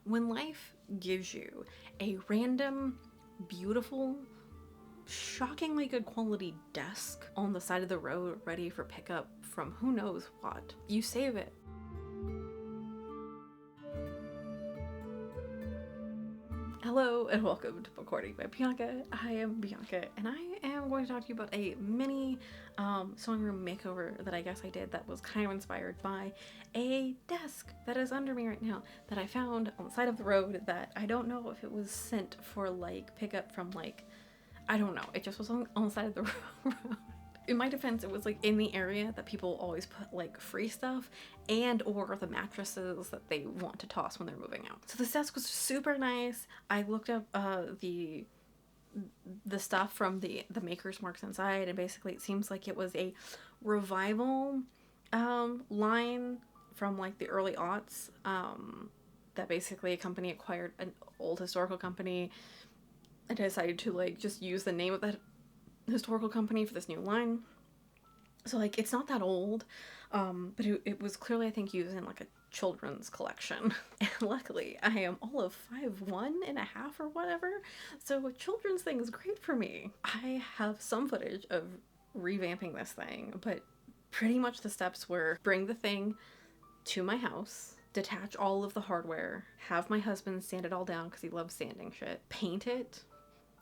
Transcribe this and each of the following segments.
When life gives you a random, beautiful, shockingly good quality desk on the side of the road ready for pickup from who knows what, you save it. Hello and welcome to Bookhoarding by Bianca. I am Bianca and I am going to talk to you about a mini sewing room makeover that I guess I did that was kind of inspired by a desk that is under me right now that I found on the side of the road that I don't know if it was sent for like pickup from like, I don't know, it just was on the side of the road. In my defense, it was like in the area that people always put like free stuff and or the mattresses that they want to toss when they're moving out. So this desk was super nice. I looked up the stuff from the maker's marks inside, and basically it seems like it was a revival line from like the early aughts, that basically a company acquired an old historical company and decided to like just use the name of that historical company for this new line. So like it's not that old, but it was clearly I think used in like a children's collection. And luckily I am all of 5'1.5" or whatever, so a children's thing is great for me. I have some footage of revamping this thing, but pretty much the steps were bring the thing to my house, detach all of the hardware, have my husband sand it all down because he loves sanding shit, paint it.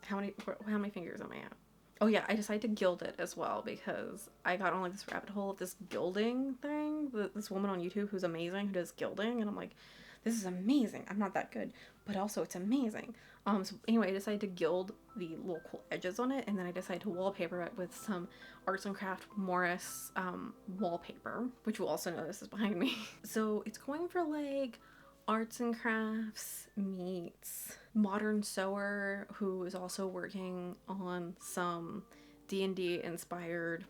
How many fingers am I at? Oh yeah, I decided to gild it as well because I got on like this rabbit hole of this gilding thing. This woman on YouTube who's amazing who does gilding, and I'm like, this is amazing. I'm not that good, but also it's amazing. So anyway, I decided to gild the little cool edges on it, and then I decided to wallpaper it with some Arts and Craft Morris wallpaper, which you'll also notice is behind me. So it's going for like Arts and Crafts meets Modern Sewer, who is also working on some D&D inspired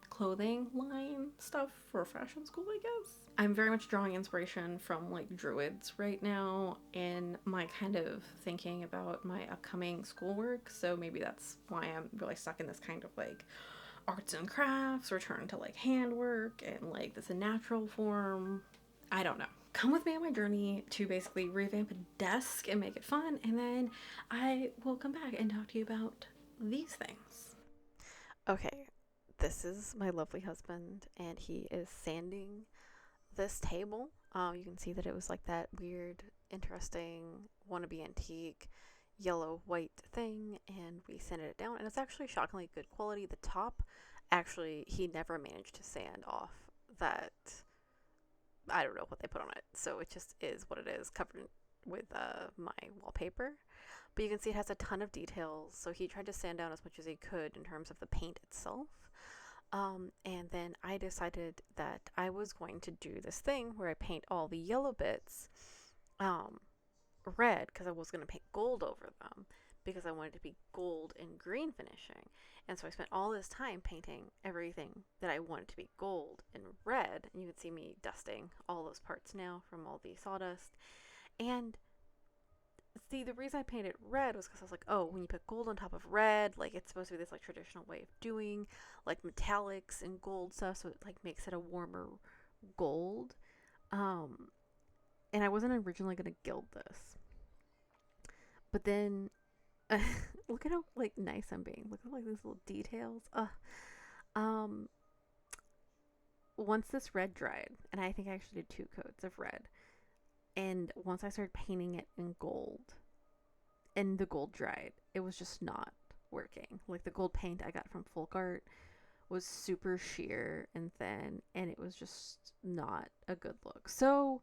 clothing line stuff for fashion school, I guess. I'm very much drawing inspiration from like druids right now in my kind of thinking about my upcoming schoolwork, so maybe that's why I'm really stuck in this kind of like arts and crafts, return to like handwork and like this in natural form. I don't know. Come with me on my journey to basically revamp a desk and make it fun, and then I will come back and talk to you about these things. Okay, this is my lovely husband, and he is sanding this table. You can see that it was like that weird, interesting, wannabe antique, yellow white thing, and we sanded it down, and it's actually shockingly good quality. The top, actually, he never managed to sand off that. I don't know what they put on it, so it just is what it is, covered with my wallpaper. But you can see it has a ton of details, so he tried to sand down as much as he could in terms of the paint itself. And then I decided that I was going to do this thing where I paint all the yellow bits red, because I was going to paint gold over them, because I wanted it to be gold and green finishing. And so I spent all this time painting everything that I wanted to be gold and red. And you can see me dusting all those parts now from all the sawdust. And see, the reason I painted red was because I was like, oh, when you put gold on top of red, like it's supposed to be this like traditional way of doing like metallics and gold stuff, so it like makes it a warmer gold. And I wasn't originally going to gild this. But then look at how like nice I'm being. Look at like these little details. Once this red dried, and I think I actually did 2 coats of red, and once I started painting it in gold, and the gold dried, it was just not working. Like the gold paint I got from Folk Art was super sheer and thin, and it was just not a good look. So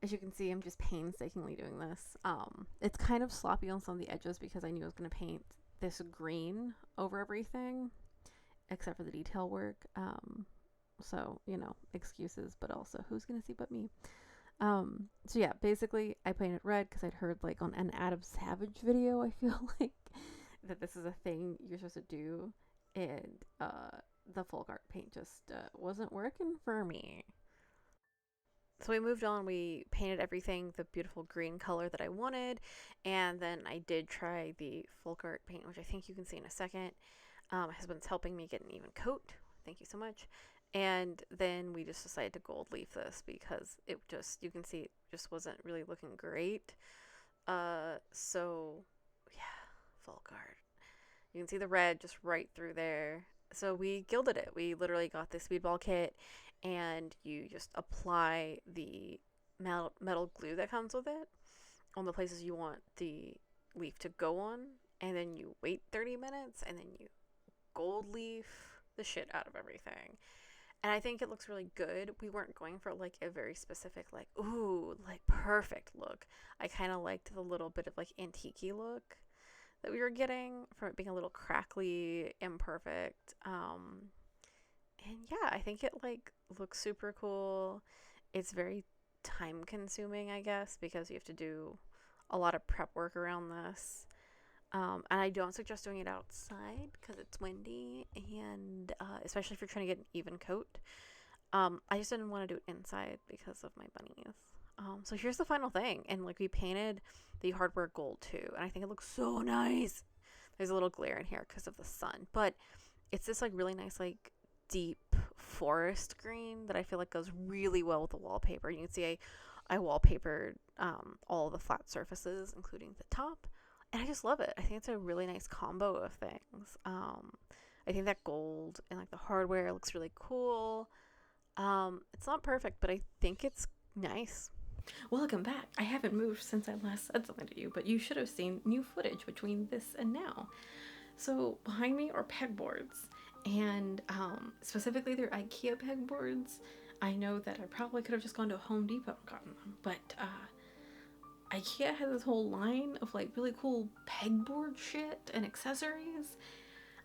as you can see, I'm just painstakingly doing this. It's kind of sloppy on some of the edges because I knew I was going to paint this green over everything, except for the detail work. So, you know, excuses, but also who's going to see but me? So yeah, basically I painted red because I'd heard like on an Adam Savage video, I feel like, that this is a thing you're supposed to do. And the Folk Art paint just wasn't working for me. So we moved on, we painted everything the beautiful green color that I wanted, and then I did try the Folk Art paint, which I think you can see in a second. My husband's helping me get an even coat. Thank you so much. And then we just decided to gold leaf this because it just, you can see it just wasn't really looking great. So yeah, full card. You can see the red just right through there. So we gilded it. We literally got the speedball kit, and you just apply the metal glue that comes with it on the places you want the leaf to go on, and then you wait 30 minutes, and then you gold leaf the shit out of everything. And I think it looks really good. We weren't going for like a very specific, like, ooh, like perfect look. I kind of liked the little bit of like antique-y look that we were getting from it being a little crackly, imperfect. And yeah, I think it like looks super cool. It's very time consuming, I guess, because you have to do a lot of prep work around this. And I don't suggest doing it outside because it's windy, and especially if you're trying to get an even coat. I just didn't want to do it inside because of my bunnies. So here's the final thing, and like we painted the hardware gold too, and I think it looks so nice. There's a little glare in here because of the sun, but it's this like really nice like deep forest green that I feel like goes really well with the wallpaper. You can see I wallpapered all of the flat surfaces, including the top. And I just love it. I think it's a really nice combo of things. I think that gold and like the hardware looks really cool. It's not perfect, but I think it's nice. Welcome back. I haven't moved since I last said something to you, but you should have seen new footage between this and now. So behind me are pegboards, and specifically they're IKEA pegboards. I know that I probably could have just gone to Home Depot and gotten them, but IKEA has this whole line of like really cool pegboard shit and accessories.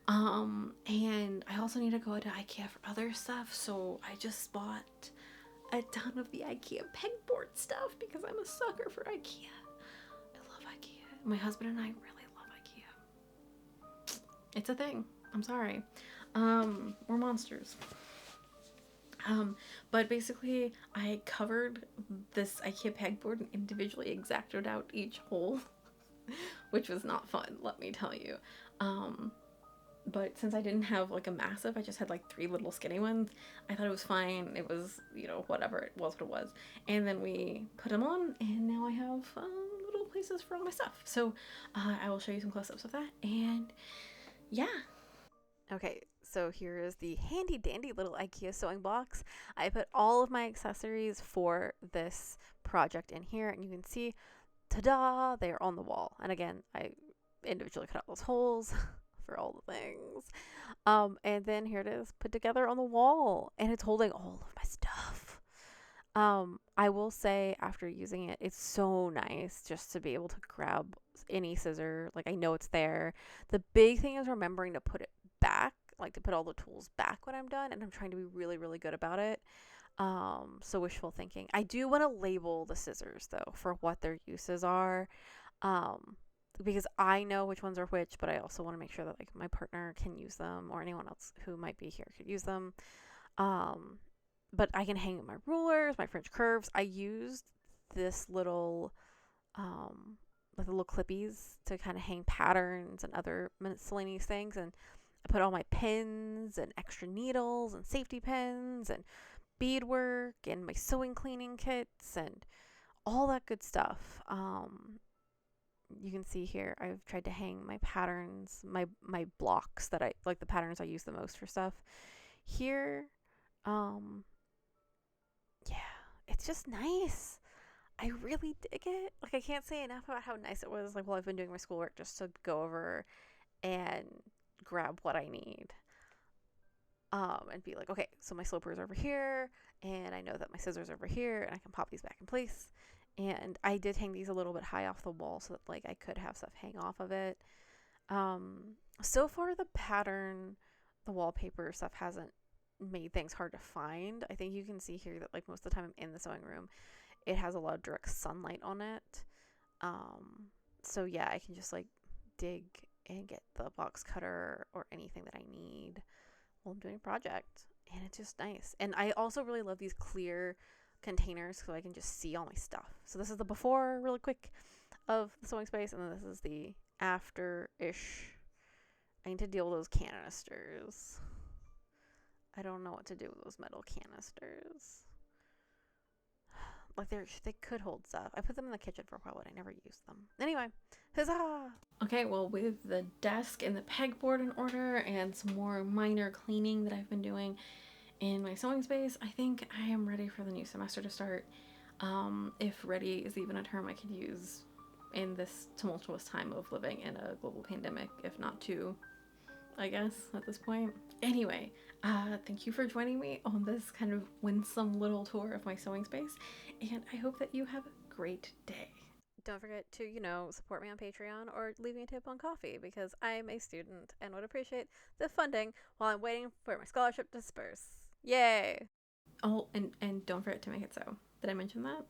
And I also need to go to IKEA for other stuff, so I just bought a ton of the IKEA pegboard stuff because I'm a sucker for IKEA. I love IKEA. My husband and I really love IKEA. It's a thing. I'm sorry. We're monsters. But basically I covered this IKEA pegboard and individually exacted out each hole, which was not fun, let me tell you. But since I didn't have like a massive, I just had like 3 little skinny ones, I thought it was fine. It was, you know, whatever, it was what it was. And then we put them on, and now I have little places for all my stuff. So I will show you some close-ups of that, and yeah. Okay, so here is the handy dandy little IKEA sewing box. I put all of my accessories for this project in here, and you can see, ta-da, they are on the wall. And again, I individually cut out those holes for all the things. And then here it is put together on the wall, and it's holding all of my stuff. I will say after using it, it's so nice just to be able to grab any scissor. Like I know it's there. The big thing is remembering to put it back, like to put all the tools back when I'm done, and I'm trying to be really, really good about it. So wishful thinking. I do want to label the scissors though for what their uses are. Because I know which ones are which, but I also want to make sure that like my partner can use them, or anyone else who might be here could use them. But I can hang my rulers, my French curves. I used this little like the little clippies to kind of hang patterns and other miscellaneous things, and I put all my pins and extra needles and safety pins and beadwork and my sewing cleaning kits and all that good stuff. You can see here I've tried to hang my patterns, my blocks that I like, the patterns I use the most for stuff here. Yeah, it's just nice. I really dig it. Like I can't say enough about how nice it was, like while I've been doing my schoolwork, just to go over and grab what I need. And be like, okay, so my slopers are over here, and I know that my scissors are over here, and I can pop these back in place. And I did hang these a little bit high off the wall so that like I could have stuff hang off of it. So far the pattern, the wallpaper stuff hasn't made things hard to find. I think you can see here that like most of the time I'm in the sewing room, it has a lot of direct sunlight on it. So yeah, I can just like dig and get the box cutter or anything that I need while I'm doing a project, and it's just nice. And I also really love these clear containers so I can just see all my stuff. So this is the before really quick of the sewing space, and then this is the after-ish. I need to deal with those canisters. I don't know what to do with those metal canisters. Like, they could hold stuff. I put them in the kitchen for a while, but I never used them. Anyway, huzzah! Okay, well, with the desk and the pegboard in order and some more minor cleaning that I've been doing in my sewing space, I think I am ready for the new semester to start. If ready is even a term I could use in this tumultuous time of living in a global pandemic, if not two, I guess, at this point. Anyway, thank you for joining me on this kind of winsome little tour of my sewing space, and I hope that you have a great day. Don't forget to, support me on Patreon or leave me a tip on coffee, because I am a student and would appreciate the funding while I'm waiting for my scholarship to disperse. Yay! Oh, and don't forget to make it so. Did I mention that?